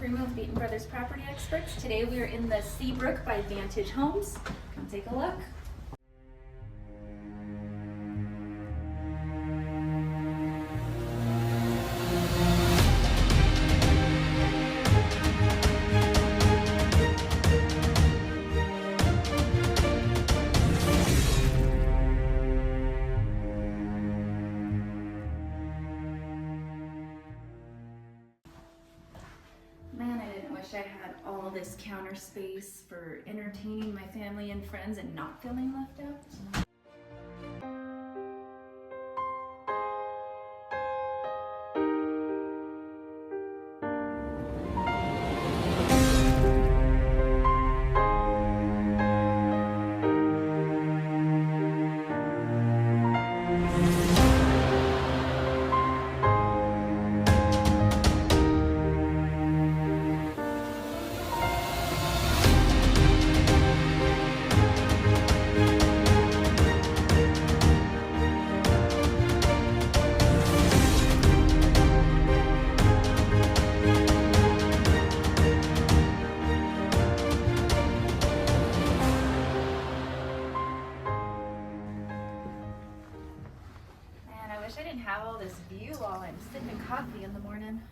Freeman with Beaton Brothers Property Experts. Today we are in the Seabrook by Vantage Homes. Come take a look. Man, I didn't wish I had all this counter space for entertaining my family and friends and not feeling left out. I wish I didn't have all this view while I'm sipping coffee in the morning.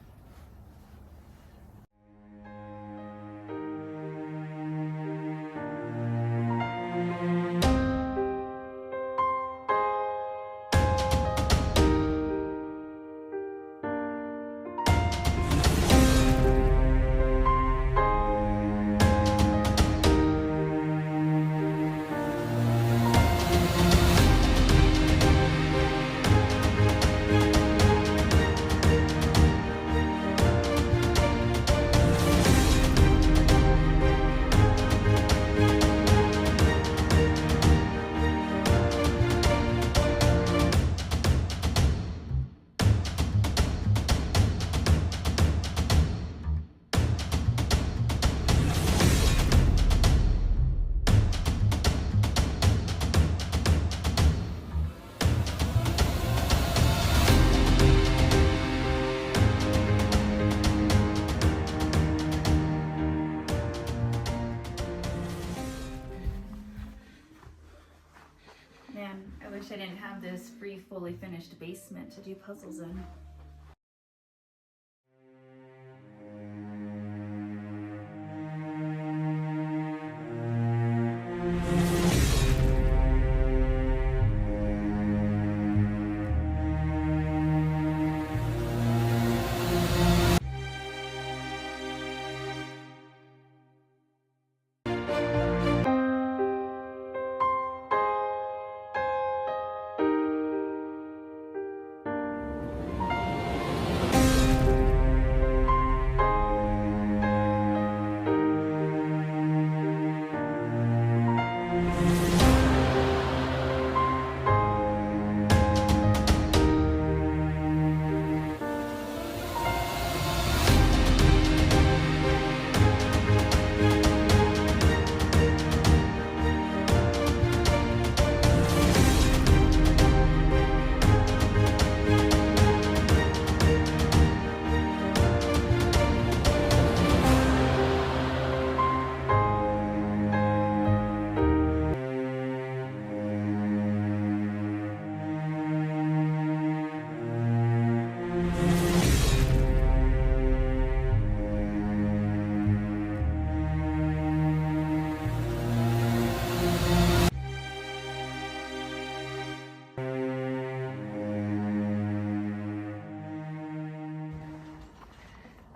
Man, I wish I didn't have this free, fully finished basement to do puzzles in.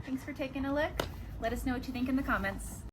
Thanks for taking a look. Let us know what you think in the comments.